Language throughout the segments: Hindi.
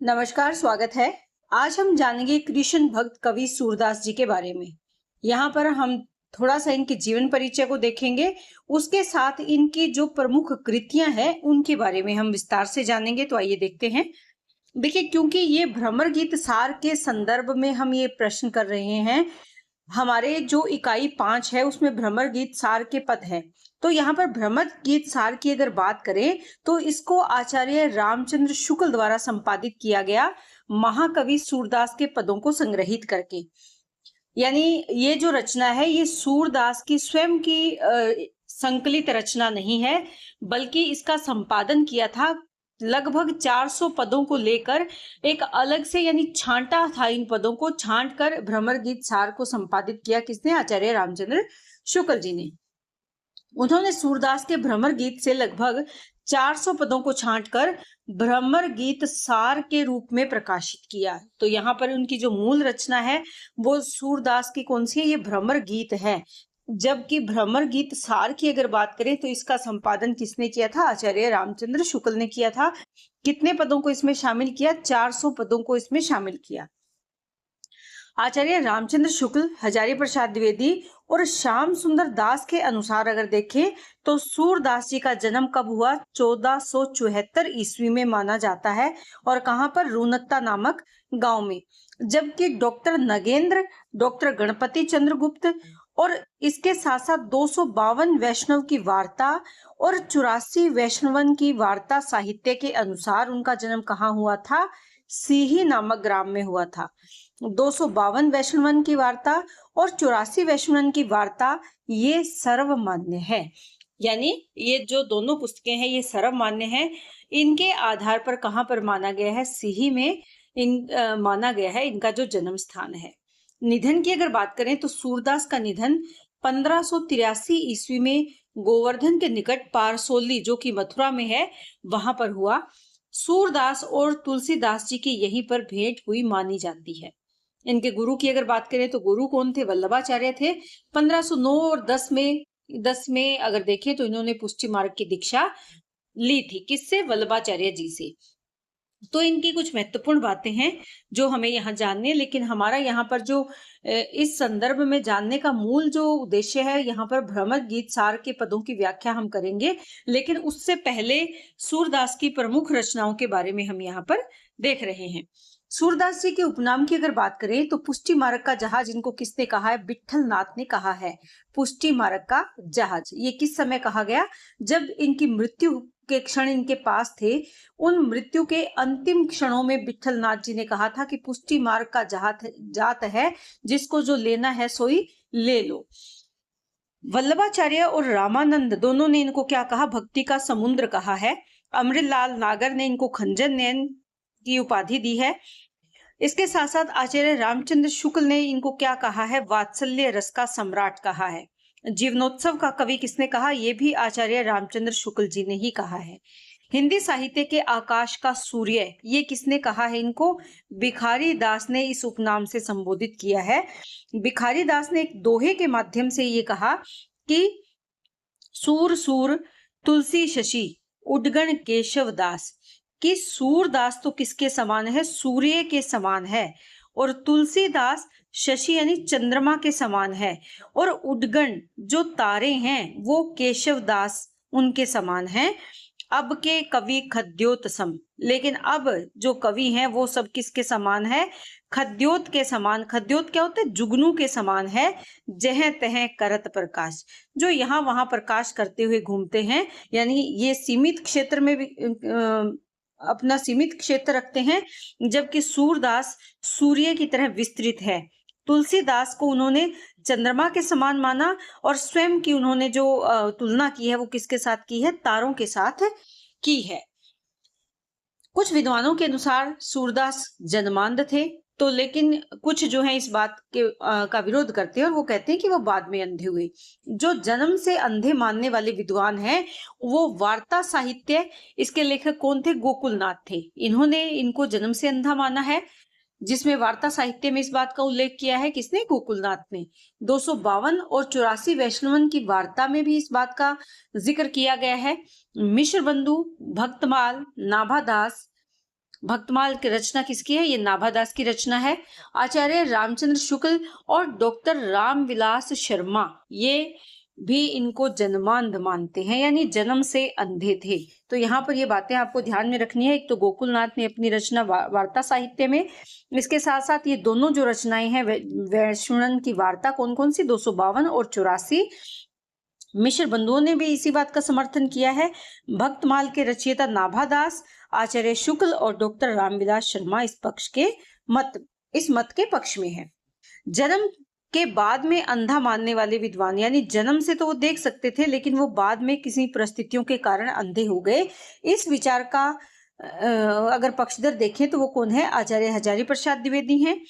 नमस्कार, स्वागत है। आज हम जानेंगे कृष्ण भक्त कवि सूरदास जी के बारे में। यहाँ पर हम थोड़ा सा इनके जीवन परिचय को देखेंगे। उसके साथ इनकी जो प्रमुख कृतियां हैं उनके बारे में हम विस्तार से जानेंगे। तो आइए देखते हैं। देखिए, क्योंकि ये भ्रमर गीत सार के संदर्भ में हम ये प्रश्न कर रहे हैं। हमारे जो इकाई 5 है उसमें भ्रमर गीत सार के पद हैं। तो यहाँ पर भ्रमर गीत सार की अगर बात करें तो इसको आचार्य रामचंद्र शुक्ल द्वारा संपादित किया गया, महाकवि सूरदास के पदों को संग्रहित करके। यानी ये जो रचना है ये सूरदास की स्वयं की संकलित रचना नहीं है, बल्कि इसका संपादन किया था लगभग 400 पदों को लेकर। एक अलग से यानी छांटा था, इन पदों को छांट कर भ्रमर गीत सार को संपादित किया। किसने? आचार्य रामचंद्र शुक्ल जी ने। उन्होंने सूरदास के भ्रमर गीत से लगभग 400 पदों को छांटकर भ्रमर गीत सार के रूप में प्रकाशित किया। तो यहाँ पर उनकी जो मूल रचना है वो सूरदास की कौन सी है? ये भ्रमर गीत है। जबकि भ्रमर गीत सार की अगर बात करें तो इसका संपादन किसने किया था? आचार्य रामचंद्र शुक्ल ने किया था। कितने पदों को इसमें शामिल किया? 400 पदों को इसमें शामिल किया। आचार्य रामचंद्र शुक्ल, हजारी प्रसाद द्विवेदी और श्याम सुंदर दास के अनुसार अगर देखें तो सूरदास जी का जन्म कब हुआ? 1474 ईस्वी में माना जाता है। और कहां पर? रूनकता नामक गांव में। जबकि डॉक्टर नगेंद्र, डॉक्टर गणपति चंद्रगुप्त और इसके साथ साथ 252 वैष्णव की वार्ता और 84 वैष्णवन की वार्ता साहित्य के अनुसार उनका जन्म कहाँ हुआ था? सीही नामक ग्राम में हुआ था। 252 वैष्णवन की वार्ता और 84 वैष्णवन की वार्ता ये सर्वमान्य है। यानी ये जो दोनों पुस्तकें हैं ये सर्वमान्य हैं। इनके आधार पर कहाँ पर माना गया है? सीही में माना गया है इनका जो जन्म स्थान है। निधन की अगर बात करें तो सूरदास का निधन 1583 ईस्वी में गोवर्धन के निकट पारसोली, जो कि मथुरा में है, वहां पर हुआ। सूरदास और तुलसीदास जी की यहीं पर भेंट हुई मानी जाती है। इनके गुरु की अगर बात करें तो गुरु कौन थे? वल्लभाचार्य थे। 1509 और 10 में अगर देखें तो इन्होंने पुष्टि मार्ग की दीक्षा ली थी। किससे? वल्लभाचार्य जी से। तो इनकी कुछ महत्वपूर्ण बातें हैं जो हमें यहाँ जाननी है। लेकिन हमारा यहाँ पर जो इस संदर्भ में जानने का मूल जो उद्देश्य है, यहाँ पर भ्रमर गीत सार के पदों की व्याख्या हम करेंगे। लेकिन उससे पहले सूरदास की प्रमुख रचनाओं के बारे में हम यहाँ पर देख रहे हैं। सूरदास जी के उपनाम की अगर बात करें तो पुष्टि मार्ग का जहाज इनको किसने कहा है? विट्ठल नाथ ने कहा है। पुष्टि मार्ग का जहाज ये किस समय कहा गया? जब इनकी मृत्यु के क्षण इनके पास थे। उन मृत्यु के अंतिम क्षणों में विट्ठल नाथ जी ने कहा था कि पुष्टि मार्ग का जहाज जात है, जिसको जो लेना है सोई ले लो। वल्लभाचार्य और रामानंद दोनों ने इनको क्या कहा? भक्ति का समुद्र कहा है। अमृतलाल नागर ने इनको खंजर नयन की उपाधि दी है। इसके साथ साथ आचार्य रामचंद्र शुक्ल ने इनको क्या कहा है? वात्सल्य रस का सम्राट कहा है। जीवनोत्सव का कवि किसने कहा? यह भी आचार्य रामचंद्र शुक्ल जी ने ही कहा है। हिंदी साहित्य के आकाश का सूर्य ये किसने कहा है? इनको भिखारी दास ने इस उपनाम से संबोधित किया है। भिखारी दास ने एक दोहे के माध्यम से ये कहा कि सूर सूर तुलसी शशि उडगण केशव दास, कि सूरदास तो किसके समान है? सूर्य के समान है। और तुलसीदास शशि यानी चंद्रमा के समान है। और उद्गण जो तारे हैं वो केशव दास उनके समान हैं। अब के कवि खद्योत सम, लेकिन अब जो कवि हैं वो सब किसके समान है? खद्योत के समान। खद्योत क्या होते हैं? जुगनू के समान है। जह तह करत प्रकाश, जो यहाँ वहां प्रकाश करते हुए घूमते हैं। यानी ये सीमित क्षेत्र में भी अपना सीमित क्षेत्र रखते हैं, जबकि सूरदास सूर्य की तरह विस्तृत है। तुलसीदास को उन्होंने चंद्रमा के समान माना और स्वयं की उन्होंने जो तुलना की है वो किसके साथ की है? तारों के साथ की है। कुछ विद्वानों के अनुसार सूरदास जन्मांध थे, तो लेकिन कुछ जो है इस बात के का विरोध करते हैं और वो कहते हैं कि वो बाद में अंधे हुए। जो जन्म से अंधे मानने वाले विद्वान हैं वो वार्ता साहित्य, इसके लेखक कौन थे? गोकुलनाथ थे। इन्होंने इनको जन्म से अंधा माना है, जिसमें वार्ता साहित्य में इस बात का उल्लेख किया है। किसने? गोकुलनाथ ने। 252 और 84 वैष्णवन की वार्ता में भी इस बात का जिक्र किया गया है। मिश्र बंधु, भक्तमाल, नाभादास, भक्तमाल की रचना किसकी है? ये नाभादास की रचना है। आचार्य रामचंद्र शुक्ल और डॉक्टर रामविलास शर्मा ये भी इनको जन्मांध मानते हैं, यानी जन्म से अंधे थे। तो यहाँ पर ये बातें आपको ध्यान में रखनी है। एक तो गोकुलनाथ ने अपनी रचना वार्ता साहित्य में, इसके साथ साथ ये दोनों जो रचनाएं हैं वैष्णवन की वार्ता कौन कौन सी 252 और 84, मिश्र बंधुओं ने भी इसी बात का समर्थन किया है। भक्तमाल के रचयिता नाभादास, आचार्य शुक्ल और डॉक्टर रामविलास शर्मा इस मत के पक्ष में है। जन्म के बाद में अंधा मानने वाले विद्वान, यानी जन्म से तो वो देख सकते थे लेकिन वो बाद में किसी परिस्थितियों के कारण अंधे हो गए, इस विचार का अगर पक्षधर देखें तो वो कौन है? आचार्य हजारी प्रसाद द्विवेदी हैं,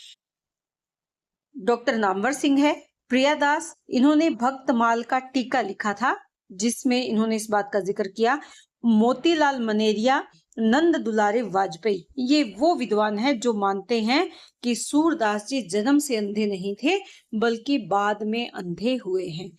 डॉक्टर नामवर सिंह है, प्रियादास। इन्होंने भक्तमाल का टीका लिखा था जिसमें इन्होंने इस बात का जिक्र किया। मोतीलाल मनेरिया, नंद दुलारे वाजपेयी, ये वो विद्वान हैं जो मानते हैं कि सूरदास जी जन्म से अंधे नहीं थे बल्कि बाद में अंधे हुए हैं।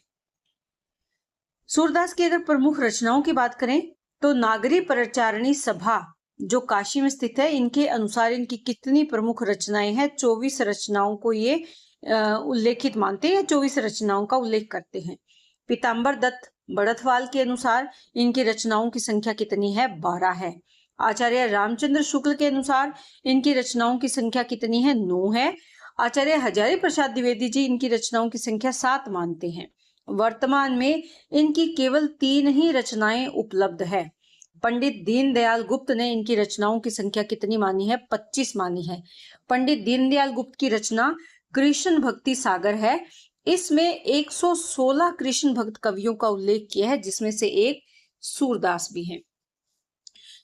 सूरदास की अगर प्रमुख रचनाओं की बात करें तो नागरी प्रचारणी सभा जो काशी में स्थित है, इनके अनुसार इनकी कितनी प्रमुख रचनाएं हैं? 24 रचनाओं को ये उल्लेखित मानते हैं, 24 रचनाओं का उल्लेख करते हैं। पीताम्बर दत्त बड़थवाल के अनुसार इनकी रचनाओं की संख्या कितनी है? 12 है। आचार्य रामचंद्र शुक्ल के अनुसार इनकी रचनाओं की संख्या कितनी है? 9 है। आचार्य हजारी प्रसाद द्विवेदी जी इनकी रचनाओं की संख्या 7 मानते हैं। वर्तमान में इनकी केवल 3 ही रचनाएं उपलब्ध है। पंडित दीनदयाल गुप्त ने इनकी रचनाओं की संख्या कितनी मानी है? 25 मानी है। पंडित दीनदयाल गुप्त की रचना कृष्ण भक्ति सागर है। इसमें 116 कृष्ण भक्त कवियों का उल्लेख किया है, जिसमें से एक सूरदास भी है।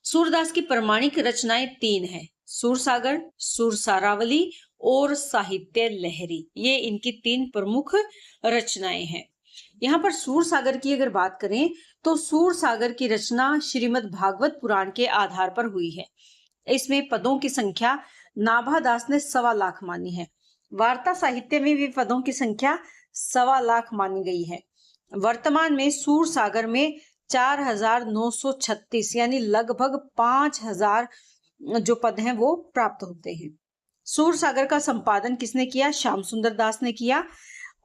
सूरदास की प्रमाणिक रचनाएं 3 हैं, सूरसागर, सुरसारावली और साहित्य लहरी। ये इनकी 3 प्रमुख रचनाएं हैं। यहाँ पर सूरसागर की अगर बात करें तो सूरसागर की रचना श्रीमद् भागवत पुराण के आधार पर हुई है। इसमें पदों की संख्या नाभादास ने 1.25 लाख मानी है। वार्ता साहित्य में भी पदों की संख्या 1.25 लाख मानी गई है। वर्तमान में सूरसागर में 4,936 यानी लगभग 5,000 जो पद हैं वो प्राप्त होते हैं। सूरसागर का संपादन किसने किया? श्याम सुंदर दास ने किया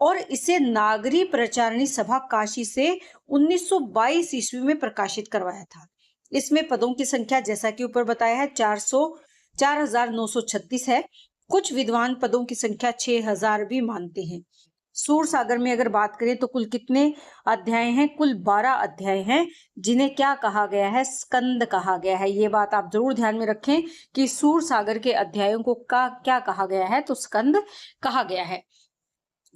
और इसे नागरी प्रचारणी सभा काशी से 1922 ईस्वी में प्रकाशित करवाया था। इसमें पदों की संख्या जैसा कि ऊपर बताया है 4,936 है। कुछ विद्वान पदों की संख्या 6,000 भी मानते हैं। सूरसागर में अगर बात करें तो कुल कितने अध्याय हैं? कुल 12 अध्याय हैं, जिन्हें क्या कहा गया है? स्कंद कहा गया है। ये बात आप जरूर ध्यान में रखें कि सूरसागर के अध्यायों को क्या कहा गया है? तो स्कंद कहा गया है।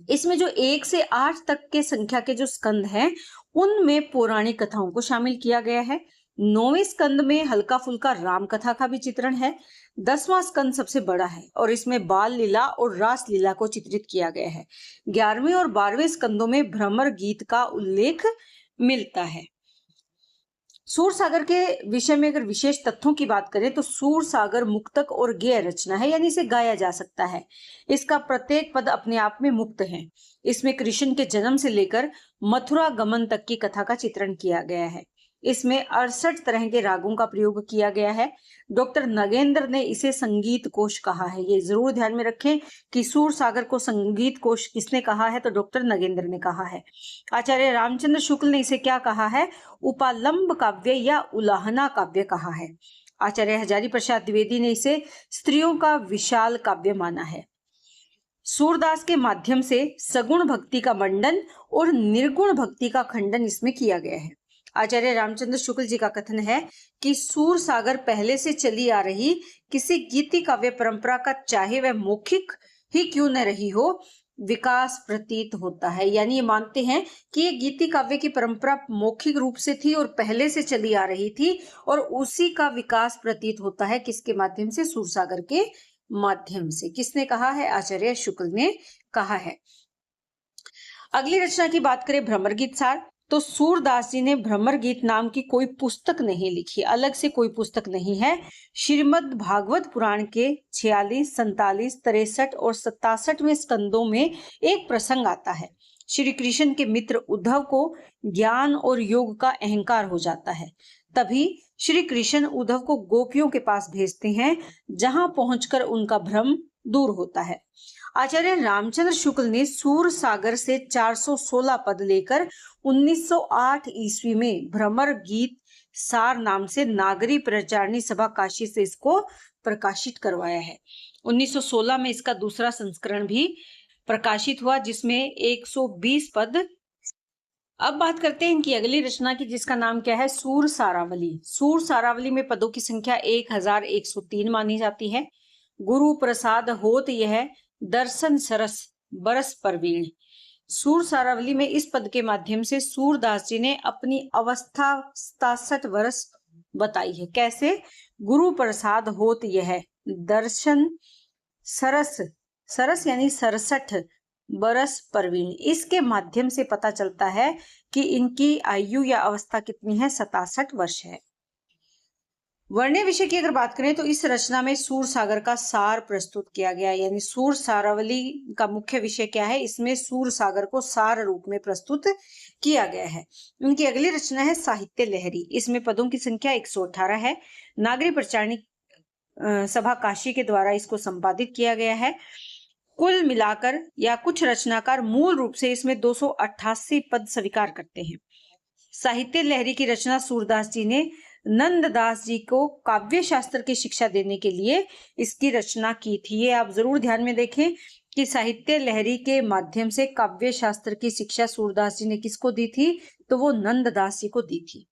इसमें जो 1 से 8 तक के संख्या के जो स्कंद हैं उनमें पौराणिक कथाओं को शामिल किया गया है। 9वें स्कंद में हल्का फुल्का राम कथा का भी चित्रण है। 10वां स्कंद सबसे बड़ा है और इसमें बाल लीला और रास लीला को चित्रित किया गया है। 11वें और 12वें स्कंदों में भ्रमर गीत का उल्लेख मिलता है। सूरसागर के विषय में अगर विशेष तथ्यों की बात करें तो सूरसागर मुक्तक और गेय रचना है, यानी इसे गाया जा सकता है। इसका प्रत्येक पद अपने आप में मुक्त है। इसमें कृष्ण के जन्म से लेकर मथुरा गमन तक की कथा का चित्रण किया गया है। इसमें 68 तरह के रागों का प्रयोग किया गया है। डॉक्टर नगेंद्र ने इसे संगीत कोश कहा है। ये जरूर ध्यान में रखें कि सूरसागर को संगीत कोश किसने कहा है? तो डॉक्टर नगेंद्र ने कहा है। आचार्य रामचंद्र शुक्ल ने इसे क्या कहा है? उपालंब काव्य या उलाहना काव्य कहा है। आचार्य हजारी प्रसाद द्विवेदी ने इसे स्त्रियों का विशाल काव्य माना है। सूरदास के माध्यम से सगुण भक्ति का मंडन और निर्गुण भक्ति का खंडन इसमें किया गया है। आचार्य रामचंद्र शुक्ल जी का कथन है कि सूरसागर पहले से चली आ रही किसी गीति काव्य परंपरा का, चाहे वह मौखिक ही क्यों न रही हो, विकास प्रतीत होता है। यानी ये मानते हैं कि ये गीति काव्य की परंपरा मौखिक रूप से थी और पहले से चली आ रही थी और उसी का विकास प्रतीत होता है। किसके माध्यम से? सूरसागर के माध्यम से। किसने कहा है? आचार्य शुक्ल ने कहा है। अगली रचना की बात करें भ्रमर गीत सार, तो सूरदास जी ने भ्रमर गीत नाम की कोई पुस्तक नहीं लिखी, अलग से कोई पुस्तक नहीं है। श्रीमद् भागवत पुराण के 46, 47, 63 और 67वें स्कंदों में एक प्रसंग आता है। श्री कृष्ण के मित्र उद्धव को ज्ञान और योग का अहंकार हो जाता है। तभी श्री कृष्ण उद्धव को गोपियों के पास भेजते हैं, जहां पहुंचकर उनका भ्रम दूर होता है। आचार्य रामचंद्र शुक्ल ने सूर सागर से 416 पद लेकर 1908 ईस्वी में भ्रमर गीत सार नाम से नागरी प्रचारणी सभा काशी से इसको प्रकाशित करवाया है। 1916 में इसका दूसरा संस्करण भी प्रकाशित हुआ, जिसमें 120 पद। अब बात करते हैं इनकी अगली रचना की, जिसका नाम क्या है, सूर सारावली। सूर सारावली में पदों की संख्या 1103 मानी जाती है। गुरु प्रसाद होत यह दर्शन सरस बरस परवीण। सूर सारावली में इस पद के माध्यम से सूरदास जी ने अपनी अवस्था 67 वर्ष बताई है। कैसे? गुरु प्रसाद होत यह दर्शन सरस, सरस यानी 67 बरस परवीन। इसके माध्यम से पता चलता है कि इनकी आयु या अवस्था कितनी है, 67 वर्ष है। वर्ण्य विषय की अगर बात करें तो इस रचना में सूर सागर का सार प्रस्तुत किया गया, यानी सूर सारावली का मुख्य विषय क्या है, इसमें सूर सागर को सार रूप में प्रस्तुत किया गया है। उनकी अगली रचना है साहित्य लहरी। इसमें पदों की संख्या 118 है। नागरी प्रचारणी सभा काशी के द्वारा इसको संपादित किया गया है। कुल मिलाकर या कुछ रचनाकार मूल रूप से इसमें 288 पद स्वीकार करते हैं। साहित्य लहरी की रचना सूरदास जी ने नंददास जी को काव्य शास्त्र की शिक्षा देने के लिए इसकी रचना की थी। ये आप जरूर ध्यान में देखें कि साहित्य लहरी के माध्यम से काव्य शास्त्र की शिक्षा सूरदास जी ने किसको दी थी, तो वो नंददास जी को दी थी।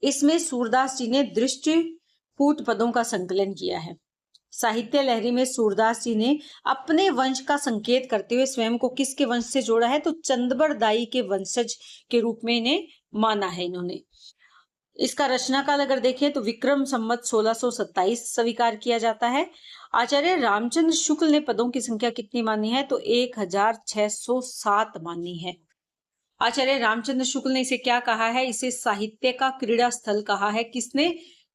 इसमें सूरदास जी ने दृष्टिपूत पदों का संकलन किया है। साहित्य लहरी में सूरदास जी ने अपने वंश का संकेत करते हुए स्वयं को किसके वंश से जोड़ा है, तो चंदबर दाई के वंशज के रूप में इन्हें माना है इन्होंने। इसका रचना काल अगर देखें तो विक्रम संवत 1627 स्वीकार किया जाता है। आचार्य रामचंद्र शुक्ल ने पदों की संख्या कितनी मानी है, तो 1607 मानी है। आचार्य रामचंद्र शुक्ल ने इसे क्या कहा है, इसे साहित्य का क्रीड़ा स्थल कहा है। किसने?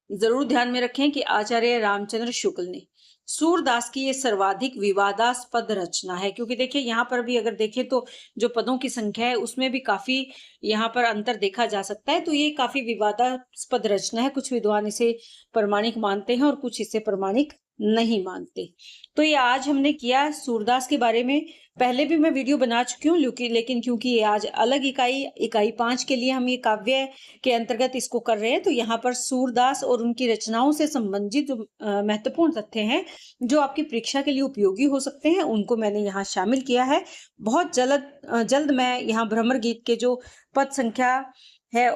जरूर ध्यान में रखें कि आचार्य रामचंद्र शुक्ल ने। सूरदास की ये सर्वाधिक विवादास्पद रचना है, क्योंकि देखिए यहाँ पर भी अगर देखें तो जो पदों की संख्या है उसमें भी काफी यहाँ पर अंतर देखा जा सकता है। तो ये काफी विवादास्पद रचना है। कुछ विद्वान इसे प्रमाणिक मानते हैं और कुछ इसे प्रमाणिक नहीं मानते। तो ये आज हमने किया सूरदास के बारे में। पहले भी मैं वीडियो बना चुकी हूँ, लेकिन क्योंकि ये आज अलग इकाई 5 के लिए हम ये काव्य के अंतर्गत इसको कर रहे हैं, तो यहाँ पर सूरदास और उनकी रचनाओं से संबंधित जो महत्वपूर्ण तथ्य हैं जो आपकी परीक्षा के लिए उपयोगी हो सकते हैं, उनको मैंने यहाँ शामिल किया है। बहुत जल्द मैं यहाँ भ्रमर गीत के जो पद संख्या है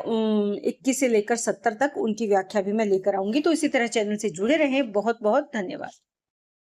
21 से लेकर 70 तक उनकी व्याख्या भी मैं लेकर आऊंगी। तो इसी तरह चैनल से जुड़े रहें। बहुत बहुत धन्यवाद।